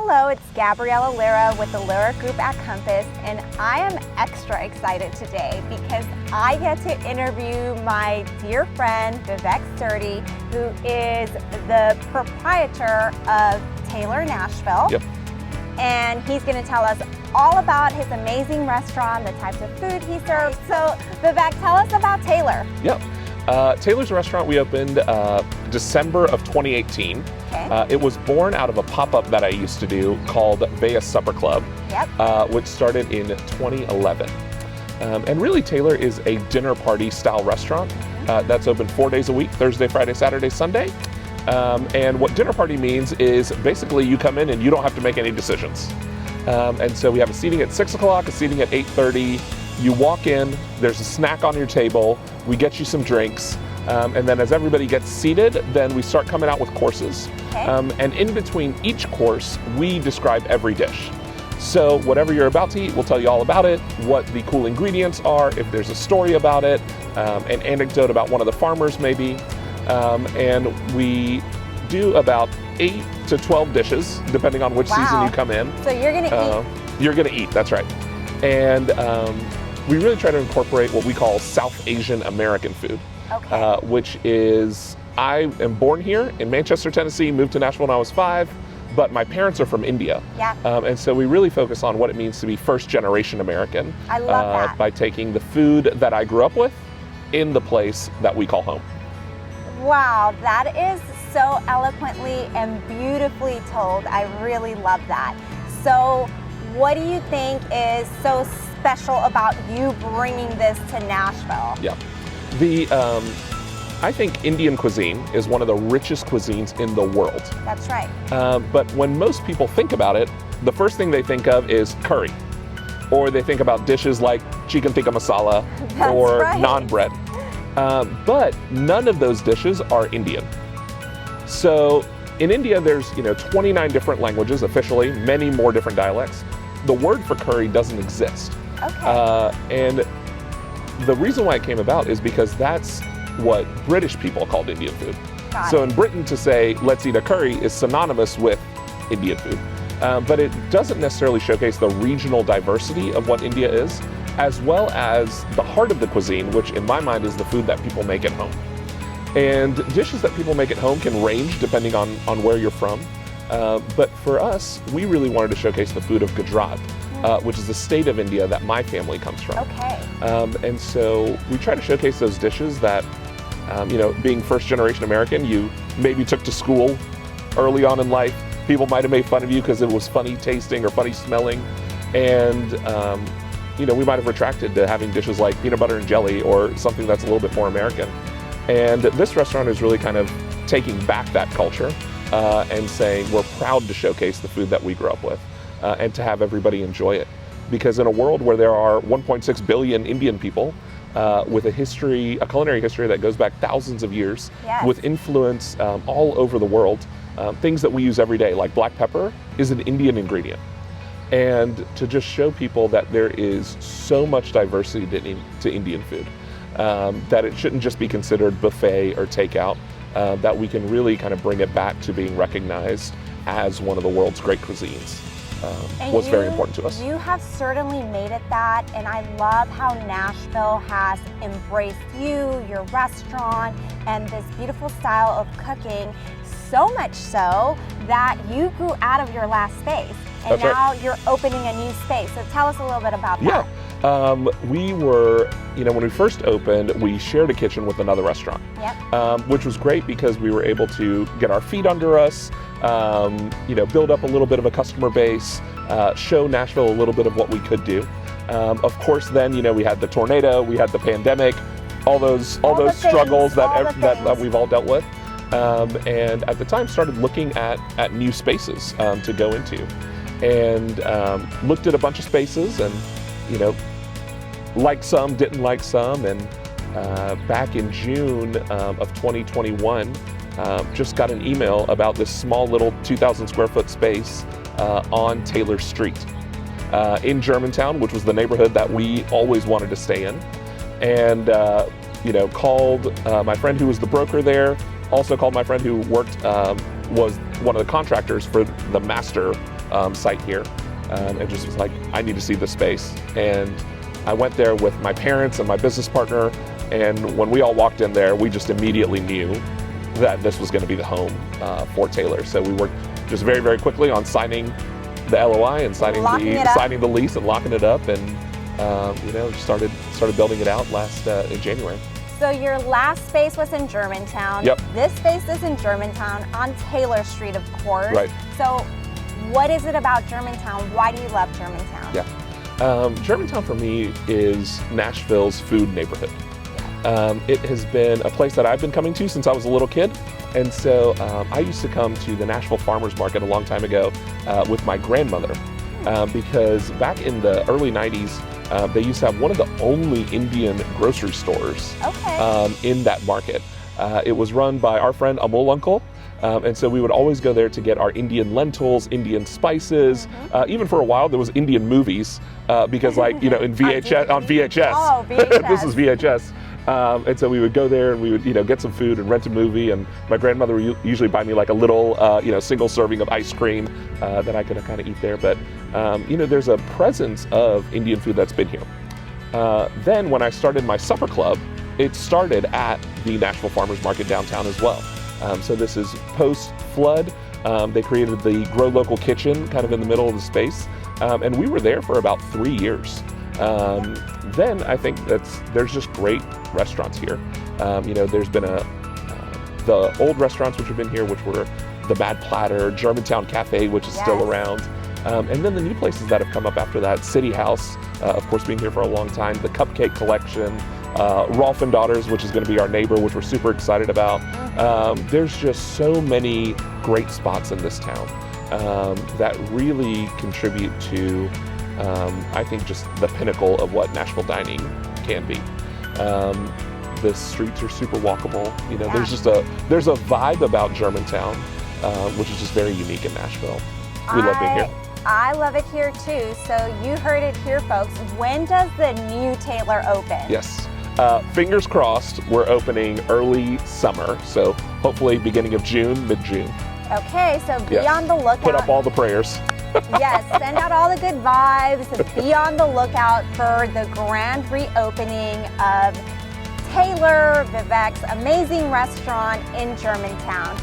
Hello, it's Gabriella Lira with the Lira Group at Compass, and I am extra excited today because I get to interview my dear friend Vivek Surti, who is the proprietor of Tailor Nashville. Yep. And he's going to tell us all about his amazing restaurant, the types of food he serves. So Vivek, tell us about Tailor. Yep. Tailor's restaurant, we opened December of 2018. Okay. It was born out of a pop-up that I used to do called Vea Supper Club, Yep. which started in 2011. And really, Tailor is a dinner party style restaurant that's open 4 days a week, Thursday, Friday, Saturday, Sunday. And what dinner party means is basically you come in and you don't have to make any decisions. And so we have a seating at 6 o'clock, a seating at 8:30. You walk in, there's a snack on your table, we get you some drinks, and then as everybody gets seated, then we start coming out with courses. Okay. And in between each course, we describe every dish. So whatever you're about to eat, we'll tell you all about it, what the cool ingredients are, if there's a story about it, an anecdote about one of the farmers maybe. And we do about 8 to 12 dishes, depending on which season you come in. So you're going to eat. You're going to eat, that's right. And we really try to incorporate what we call South Asian American food, Okay. which is, I am born here in Manchester, Tennessee, moved to Nashville when I was 5, but my parents are from India. Yeah. And so we really focus on what it means to be first generation American. I love that. By taking the food that I grew up with in the place that we call home. Wow, that is so eloquently and beautifully told. I really love that. So what do you think is so special about you bringing this to Nashville? Yeah. I think Indian cuisine is one of the richest cuisines in the world. That's right. But when most people think about it, the first thing they think of is curry. Or they think about dishes like chicken tikka masala or right. naan bread. But none of those dishes are Indian. So in India, there's 29 different languages officially, many more different dialects. The word for curry doesn't exist. Okay. And the reason why it came about is because that's what British people called Indian food. Got So it. in Britain, to say, let's eat a curry is synonymous with Indian food. But it doesn't necessarily showcase the regional diversity of what India is, as well as the heart of the cuisine, which in my mind is the food that people make at home. And dishes that people make at home can range depending on where you're from. But for us, we really wanted to showcase the food of Gujarat, which is the state of India that my family comes from. Okay. And so we try to showcase those dishes that, being first generation American, you maybe took to school early on in life. People might have made fun of you because it was funny tasting or funny smelling. And, we might have retracted to having dishes like peanut butter and jelly or something that's a little bit more American. And this restaurant is really kind of taking back that culture and saying we're proud to showcase the food that we grew up with and to have everybody enjoy it. Because in a world where there are 1.6 billion Indian people with a culinary history that goes back thousands of years, Yes. with influence all over the world, things that we use every day, like black pepper, is an Indian ingredient. And to just show people that there is so much diversity to Indian food, that it shouldn't just be considered buffet or takeout, that we can really kind of bring it back to being recognized as one of the world's great cuisines, was very important to us. You have certainly made it that, and I love how Nashville has embraced you, your restaurant, and this beautiful style of cooking, so much so that you grew out of your last space. And That's right. now you're opening a new space. So tell us a little bit about that. We were, when we first opened, we shared a kitchen with another restaurant, Yep. which was great because we were able to get our feet under us, build up a little bit of a customer base, show Nashville a little bit of what we could do. Of course, then, we had the tornado, we had the pandemic, all those struggles that we've all dealt with. And at the time started looking at new spaces to go into. And looked at a bunch of spaces and, liked some, didn't like some. And back in June of 2021, just got an email about this small little 2,000 square foot space on Tailor Street in Germantown, which was the neighborhood that we always wanted to stay in. And, called my friend who was the broker there, also called my friend who worked, was one of the contractors for the master site here, and just was like, I need to see this space. And I went there with my parents and my business partner, and when we all walked in there, we just immediately knew that this was going to be the home for Tailor. So we worked just very, very quickly on signing the LOI and signing the lease and locking it up, and just started building it out in January. So your last space was in Germantown. Yep. This space is in Germantown on Tailor Street, of course. Right. So what is it about Germantown? Why do you love Germantown? Yeah. Germantown for me is Nashville's food neighborhood. It has been a place that I've been coming to since I was a little kid. And so I used to come to the Nashville Farmers Market a long time ago with my grandmother because back in the early 90s, they used to have one of the only Indian grocery stores in that market. It was run by our friend Amol Uncle. And so we would always go there to get our Indian lentils, Indian spices. Even for a while, there was Indian movies because in VHS, on VHS. Oh, VHS. This is VHS. And so we would go there and we would, get some food and rent a movie. And my grandmother would usually buy me like a little, single serving of ice cream that I could kind of eat there. But, there's a presence of Indian food that's been here. Then when I started my supper club, it started at the Nashville Farmers Market downtown as well. So this is post-flood. They created the Grow Local Kitchen kind of in the middle of the space. And we were there for about 3 years. Then I think there's just great restaurants here. There's been the old restaurants which have been here, which were the Mad Platter, Germantown Cafe, which is still around. And then the new places that have come up after that, City House, of course being here for a long time, the Cupcake Collection, Rolf and Daughters, which is going to be our neighbor, which we're super excited about. There's just so many great spots in this town that really contribute to, I think, just the pinnacle of what Nashville dining can be. The streets are super walkable. There's a vibe about Germantown, which is just very unique in Nashville. We love being here. I love it here too. So you heard it here, folks. When does the new Tailor open? Yes. Fingers crossed, we're opening early summer. So hopefully beginning of June, mid-June. Okay, so be on the lookout. Put up all the prayers. Yes, send out all the good vibes. Be on the lookout for the grand reopening of Tailor, Vivek's amazing restaurant in Germantown.